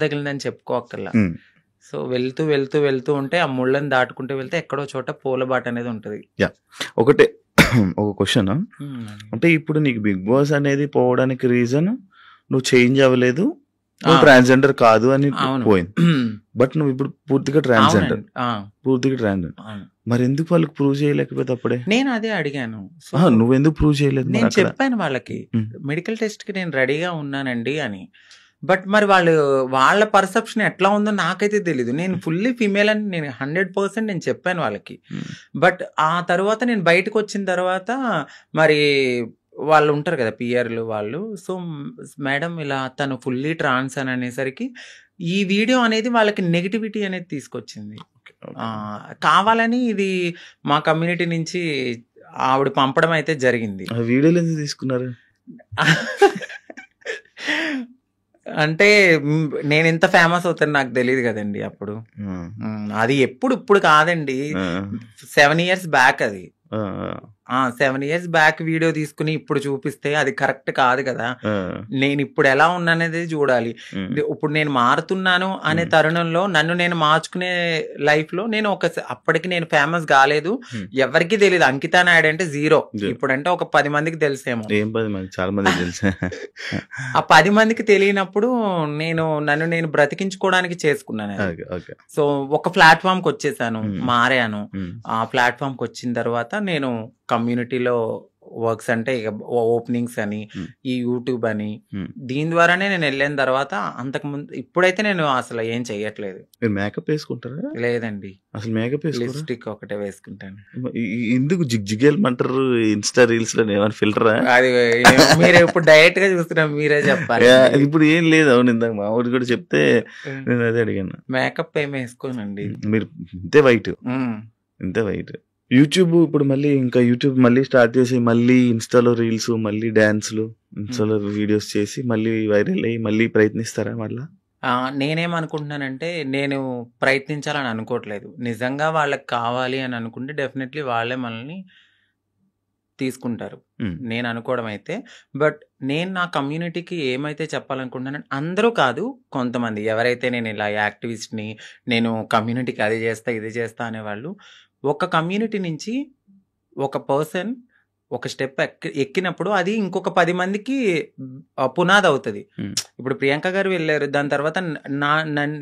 తగిలింది అని చెప్పుకోక్కర్లా. సో, వెళ్తూ ఉంటే ఆ ముళ్ళని దాటుకుంటూ వెళ్తే ఎక్కడో చోట పూలబాట అనేది ఉంటది. ఒక క్వశ్చన్, అంటే ఇప్పుడు నీకు బిగ్ బాస్ అనేది పోవడానికి రీజన్ నువ్వు చేంజ్ అవ్వలేదు, నువ్వు ట్రాన్స్జెండర్ కాదు అని పోయింది. బట్ నువ్వు ఇప్పుడు పూర్తిగా ట్రాన్స్జెండర్. మరి ఎందుకు వాళ్ళకి ప్రూవ్ చేయలేకపోతే అప్పుడే? నేను అదే అడిగాను. నువ్వెందుకు ప్రూవ్ చేయలేదు? నేను చెప్పాను వాళ్ళకి మెడికల్ టెస్ట్ కి నేను రెడీగా ఉన్నానండి అని. బట్ మరి వాళ్ళ పర్సెప్షన్ ఎట్లా ఉందో నాకైతే తెలీదు. నేను ఫుల్లీ ఫీమేల్ అని నేను 100% నేను చెప్పాను వాళ్ళకి. బట్ ఆ తర్వాత నేను బయటకు వచ్చిన తర్వాత మరి వాళ్ళు ఉంటారు కదా పిఆర్లు వాళ్ళు. సో, మేడం ఇలా తను ఫుల్లీ ట్రాన్స్ అని అనేసరికి ఈ వీడియో అనేది వాళ్ళకి నెగిటివిటీ అనేది తీసుకొచ్చింది. కావాలని ఇది మా కమ్యూనిటీ నుంచి ఆవిడ పంపడం అయితే జరిగింది. వీడియోలు ఎందుకు తీసుకున్నారు? అంటే నేను ఇంత ఫేమస్ అవుతాను నాకు తెలియదు కదండి అప్పుడు. అది ఇప్పుడు కాదండి, 7 years బ్యాక్ అది. 7 years బ్యాక్ వీడియో తీసుకుని ఇప్పుడు చూపిస్తే అది కరెక్ట్ కాదు కదా. ఆ, నేను ఇప్పుడు ఎలా ఉన్నానేది చూడాలి. ఉమ్, ఇప్పుడు నేను మారుతున్నాను అనే ఉమ్, తరుణంలో నన్ను నేను మార్చుకునే లైఫ్ లో నేను అప్పటికి నేను ఫేమస్ కాలేదు, ఉమ్. ఎవరికి తెలియదు. అంకితా నాయుడు అంటే జీరో. Zero. ఇప్పుడంటే ఒక 10 మందికి తెలిసేమో. ఏం 10 మంది, చాలా మంది తెలుసు. ఆ 10 మందికి తెలియనప్పుడు నన్ను నేను బ్రతికించుకోవడానికి చేసుకున్నాను అది. Okay, okay. సో ఒక ప్లాట్ఫామ్ కి వచ్చేసాను, ఉమ్, మారాను. ఉమ్, ఆ ప్లాట్ఫామ్ కి వచ్చిన తర్వాత నేను కమ్యూనిటీలో వర్క్స్ అంటే ఇక ఓపెనింగ్స్ అని, ఉమ్, ఈ యూట్యూబ్ అని, ఉమ్. దీని ద్వారానే నేను వెళ్ళిన తర్వాత అంతకుముందు ఇప్పుడైతే నేను అసలు ఏం చెయ్యట్లేదు. మీరు మేకప్ వేసుకుంటారా? లేదండి, అసలు మేకప్ వేసుకోరా? లిప్స్టిక్ ఒకటే వేసుకుంటాను. ఎందుకు జిగ్జిగేమంటారు ఇన్స్టా రీల్స్ లో? ఏమైనా ఫిల్టరా? అది మీరు ఇప్పుడు డైరెక్ట్ గా చూస్తున్నారు, మీరే చెప్పాలి. ఇప్పుడు ఏం లేదు. అవును, ఇందాక మా ఊరికి కూడా చెప్తే నేను అదే అడిగాను. మేకప్ ఏం వేసుకోనండి. మీరు ఇంతే వైట్, ఇంతే వైట్. యూట్యూబ్ ఇప్పుడు మళ్ళీ ఇంకా యూట్యూబ్ మళ్ళీ స్టార్ట్ చేసి మళ్ళీ ఇన్స్టాలో రీల్స్, మళ్ళీ డాన్స్లు, ఇన్స్టాలో వీడియోస్ చేసి మళ్ళీ వైరల్ అయ్యి మళ్ళీ ప్రయత్నిస్తారా మళ్ళా? నేనేమనుకుంటున్నానంటే, నేను ప్రయత్నించాలని అనుకోవట్లేదు. నిజంగా వాళ్ళకి కావాలి అని అనుకుంటే డెఫినెట్లీ వాళ్ళే మనల్ని తీసుకుంటారు, ఉమ్, నేను అనుకోవడం అయితే. బట్ నేను నా కమ్యూనిటీకి ఏమైతే చెప్పాలనుకుంటున్నానంటే, అందరూ కాదు, కొంతమంది ఎవరైతే నేను ఇలా యాక్టివిస్ట్ని, నేను కమ్యూనిటీకి అది చేస్తా ఇది చేస్తా అనేవాళ్ళు, ఒక కమ్యూనిటీ నుంచి ఒక పర్సన్ ఒక స్టెప్ ఎక్కినప్పుడు అది ఇంకొక 10 మందికి పునాది అవుతుంది. ఉమ్, ఇప్పుడు ప్రియాంక గారు వెళ్ళారు, దాని తర్వాత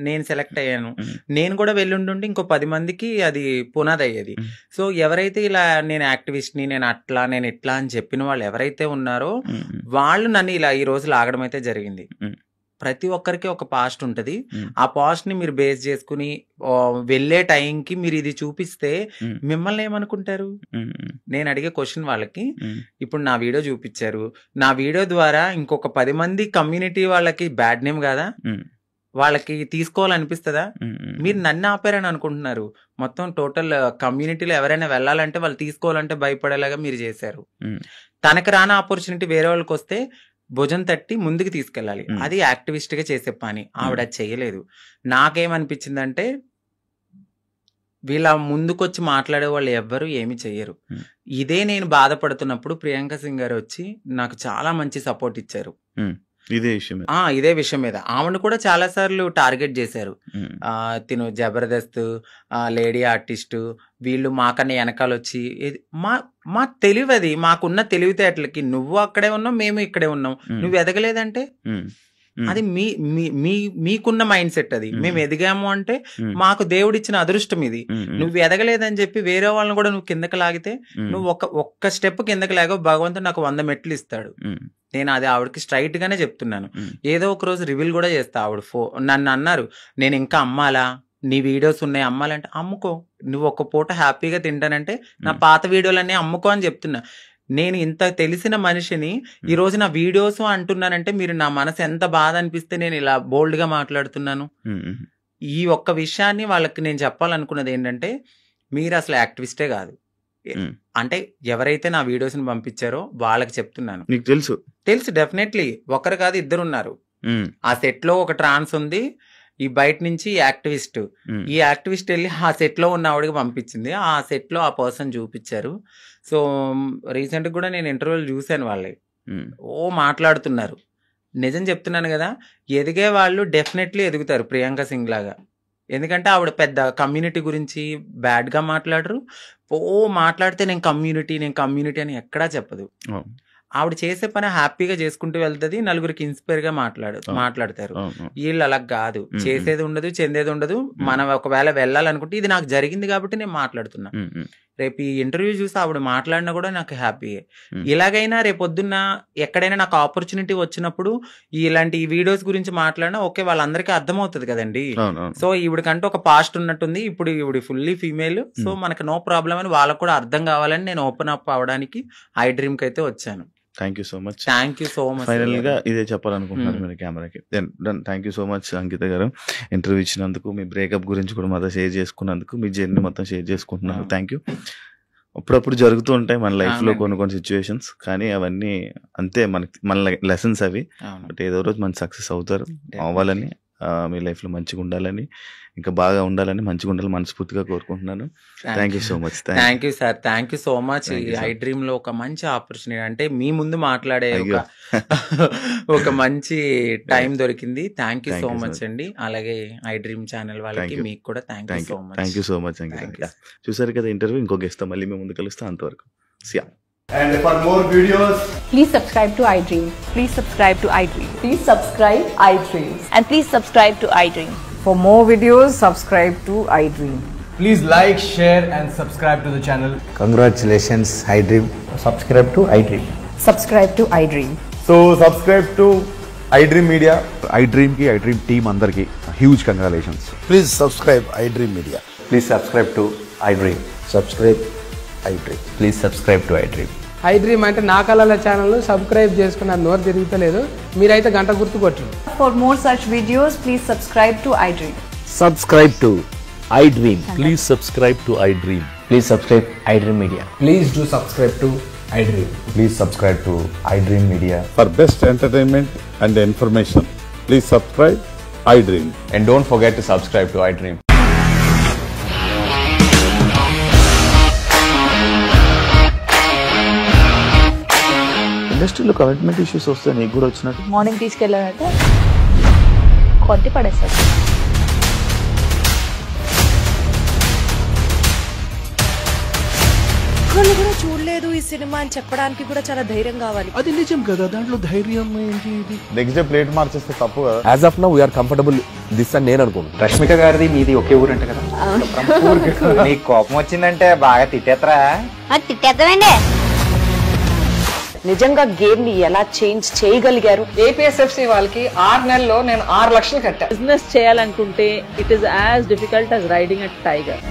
నేను సెలెక్ట్ అయ్యాను, ఉమ్, నేను కూడా వెళ్ళుంటుంటే ఇంకో 10 మందికి అది పునాది అయ్యేది. ఉమ్, సో ఎవరైతే ఇలా నేను యాక్టివిస్ట్ని, నేను అట్లా నేను ఇట్లా అని చెప్పిన వాళ్ళు ఎవరైతే ఉన్నారో ఉమ్, వాళ్ళు నన్ను ఇలా ఈ రోజు లాగడం అయితే జరిగింది. ఉమ్, ప్రతి ఒక్కరికి ఒక పాస్ట్ ఉంటుంది. ఉమ్, ఆ పాస్ట్ ని మీరు బేస్ చేసుకుని వెళ్ళే టైంకి మీరు ఇది చూపిస్తే ఉమ్, మిమ్మల్ని ఏమనుకుంటారు? ఉమ్, నేను అడిగే క్వశ్చన్ వాళ్ళకి, ఉమ్, ఇప్పుడు నా వీడియో చూపించారు, నా వీడియో ద్వారా ఇంకొక 10 మంది కమ్యూనిటీ వాళ్ళకి బ్యాడ్ నేమ్ కదా, ఉమ్, వాళ్ళకి తీసుకోవాలనిపిస్తుందా? ఉమ్, ఉమ్, మీరు నన్ను ఆపారని అనుకుంటున్నారు. మొత్తం టోటల్ కమ్యూనిటీలో ఎవరైనా వెళ్ళాలంటే వాళ్ళు తీసుకోవాలంటే భయపడేలాగా మీరు చేశారు. ఉమ్, తనకు రాని ఆపర్చునిటీ వేరే వాళ్ళకి వస్తే భుజం తట్టి ముందుకు తీసుకెళ్ళాలి. ఉమ్, అది యాక్టివిస్ట్ గా చేసే పని. ఆవిడ అది చెయ్యలేదు. నాకేమనిపించిందంటే, వీళ్ళ ముందుకొచ్చి మాట్లాడే వాళ్ళు ఎవ్వరు ఏమి చెయ్యరు. ఉమ్, ఇదే నేను బాధపడుతున్నప్పుడు ప్రియాంక సింగ్ గారు వచ్చి నాకు చాలా మంచి సపోర్ట్ ఇచ్చారు. ఉమ్. ఇదే విషయం. ఇదే విషయం మీద ఆవిడ కూడా చాలా సార్లు టార్గెట్ చేశారు. ఉమ్, తిను జబర్దస్త్, లేడీ ఆర్టిస్ట్, వీళ్ళు మాకన్నా వెనకాల వచ్చి మా తెలివది, మాకున్న తెలివితేటలకి నువ్వు అక్కడే ఉన్నావు, మేము ఇక్కడే ఉన్నాం, ఉమ్, నువ్వు ఎదగలేదంటే ఉమ్, ఉమ్, అది మీకున్న మైండ్ సెట్. అది ఉమ్, మేము ఎదిగాము అంటే ఉమ్, మాకు దేవుడిచ్చిన అదృష్టం ఇది. ఉమ్, ఉమ్, నువ్వు ఎదగలేదని చెప్పి వేరే వాళ్ళని కూడా నువ్వు కిందకి లాగితే, ఉమ్, నువ్వు ఒక్క స్టెప్ కిందకి లాగో భగవంతుడు నాకు 100 మెట్లు ఇస్తాడు. ఉమ్, నేను అది ఆవిడకి స్ట్రైట్ గానే చెప్తున్నాను. ఉమ్, ఏదో ఒక రోజు రివీల్ కూడా చేస్తా. ఆవిడ నన్ను అన్నారు, నేను ఇంకా అమ్మాలా, నీ వీడియోస్ ఉన్నాయి అమ్మాలంటే అమ్ముకో, నువ్వు ఒక పూట హ్యాపీగా తింటానంటే నా ఉమ్, పాత వీడియోలన్నీ అమ్ముకో అని చెప్తున్నా. నేను ఇంత తెలిసిన మనిషిని ఈ రోజు నా వీడియోస్ అంటున్నానంటే మీరు నా మనసు ఎంత బాధ అనిపిస్తే నేను ఇలా బోల్డ్ గా మాట్లాడుతున్నాను. ఉమ్, ఉమ్, ఈ ఒక్క విషయాన్ని వాళ్ళకి నేను చెప్పాలనుకున్నది ఏంటంటే, మీరు అసలు యాక్టివిస్టే కాదు. ఉమ్. అంటే ఎవరైతే నా వీడియోస్ ని పంపించారో వాళ్ళకి చెప్తున్నాను. నీకు తెలుసు డెఫినెట్లీ ఒకరు కాదు, ఇద్దరు ఉన్నారు. ఉమ్, ఆ సెట్ లో ఒక ట్రాన్స్ ఉంది, ఈ బయట నుంచి యాక్టివిస్ట్. ఉమ్, ఈ యాక్టివిస్ట్ వెళ్ళి ఆ సెట్ లో ఉన్న ఆవిడకి పంపించింది. ఆ సెట్ లో ఆ పర్సన్ చూపించారు. సో రీసెంట్ కూడా నేను ఇంటర్వ్యూలు చూశాను, వాళ్ళే ఉమ్, మాట్లాడుతున్నారు. నిజం చెప్తున్నాను కదా, ఎదిగే వాళ్ళు డెఫినెట్లీ ఎదుగుతారు ప్రియాంక సింగ్ లాగా. ఎందుకంటే ఆవిడ పెద్ద కమ్యూనిటీ గురించి బ్యాడ్ గా మాట్లాడరు. మాట్లాడితే నేను కమ్యూనిటీ అని ఎక్కడా చెప్పదు. అవును, ఆవిడ చేసే పని హ్యాపీగా చేసుకుంటూ వెళ్తుంది, నలుగురికి ఇన్స్పైర్ గా మాట్లాడతారు. అవును, వీళ్ళు అలా కాదు, ఉమ్, చేసేది ఉండదు, చెందేది ఉండదు. మనం ఒకవేళ వెళ్ళాలనుకుంటే ఇది నాకు జరిగింది కాబట్టి నేను మాట్లాడుతున్నా. ఉమ్, ఉమ్, రేపు ఈ ఇంటర్వ్యూ చూసి ఆవిడ మాట్లాడినా కూడా నాకు హ్యాపీయే. ఉమ్, ఇలాగైనా రేపొద్దున్న ఎక్కడైనా నాకు ఆపర్చునిటీ వచ్చినప్పుడు ఇలాంటి ఈ వీడియోస్ గురించి మాట్లాడినా ఓకే, వాళ్ళందరికీ అర్థమవుతుంది కదండి. అవును, అవును, సో ఈవిడకంటే ఒక పాస్ట్ ఉన్నట్టుంది, ఇప్పుడు ఈవిడ ఫుల్లీ ఫీమేల్, సో ఉమ్. మనకు నో ప్రాబ్లం అని వాళ్ళకు కూడా అర్థం కావాలని నేను ఓపెన్ అప్ అవడానికి ఐ డ్రీమ్ కి అయితే వచ్చాను. Thank you so much. Thank you so much. Final గా ఇదే చెప్పాలనుకుంటున్నారు ఉమ్. మీరు కెమెరాకి. థ్యాంక్ యూ సో మచ్ అంకిత గారు, ఇంటర్వ్యూ ఇచ్చినందుకు, మీ బ్రేకప్ గురించి కూడా మాతో షేర్ చేసుకున్నందుకు, మీ జర్నీ మొత్తం షేర్ చేసుకుంటున్నారు. Thank you. అప్పుడప్పుడు జరుగుతూ ఉంటాయి మన లైఫ్ లో అవునండి. కొన్ని సిచ్యువేషన్స్, కానీ అవన్నీ అంతే, మన లెసన్స్ అవి. అవును. బట్ ఏదో రోజు మన సక్సెస్ అవుతారు, Definitely. అవ్వాలని మీ లైఫ్లో మంచిగా ఉండాలని, ఇంకా బాగా ఉండాలని, మంచిగా ఉండాలని మనస్ఫూర్తిగా కోరుకుంటున్నాను. Thank you so much. Thank you sir, thank you so much. I dream లో ఒక మంచి ఆపర్చునిటీ, అంటే మీ ముందు మాట్లాడే ఒక మంచి టైం దొరికింది. థ్యాంక్ యూ సో మచ్ అండి. అలాగే ఐ డ్రీమ్ ఛానల్ వాళ్ళకి మీకు కూడా thank you so much. Thank you so much. చూసారు కదా ఇంటర్వ్యూ, ఇంకో గెస్ట్ మళ్ళీ మేము ముందు కలుస్తాం. అంతవరకు సియా. And for more videos, please subscribe to iDream. Please subscribe to iDream. Please subscribe iDream. And please subscribe to iDream. For more videos, subscribe to iDream. please like, share and subscribe to the channel. Congratulations, iDream. Subscribe to iDream. Subscribe to iDream. So subscribe to iDream Media. iDream ki iDream team andarki huge congratulations. Please subscribe iDream Media. Please subscribe to iDream. Subscribe iDream. Please subscribe to iDream. iDream అంటే నా కళల channel subscribe చేసుకున్న నోరు తిరుగుతలేదు, మీరైతే గంట గుర్తు కొట్టండి. For more such videos, please subscribe to iDream. Subscribe to iDream. Please subscribe to iDream. Please subscribe iDream Media. Please do subscribe to iDream. Please subscribe to iDream Media. For best entertainment and information, please subscribe iDream. And don't forget to subscribe to iDream. ఇండస్ట్రీలో commitment issues వస్తే నీకు కూడా వచ్చినట్టు morning తీసుకెళ్ళాలంటే కొట్టి పడేస్తారు. వాళ్ళు కూడా చూడలేదు ఈ సినిమా అని చెప్పడానికి కూడా చాలా ధైర్యం కావాలి. అది నిజం కదా, దాంట్లో ధైర్యం ఏంటి? ఇది నెక్స్ట్ డే ప్లేట్ మార్చేస్తే తప్పు కదా. As of now, we are comfortable this అని నేను అనుకుంటున్నాను. రష్మిక గారిది మీది ఒకే ఊరంట కదా? నీకు కోపం వచ్చిందంటే బాగా తిట్టేత్తరా? తిట్టేద్దామండి. నిజంగా గేమ్ ని ఎలా చేంజ్ చేయగలిగారు? ఏపీఎస్ఎఫ్సి వాళ్ళకి 6 నెలల్లో నేను 6 లక్షలు కట్టా. బిజినెస్ చేయాలనుకుంటే it is as difficult as riding a tiger.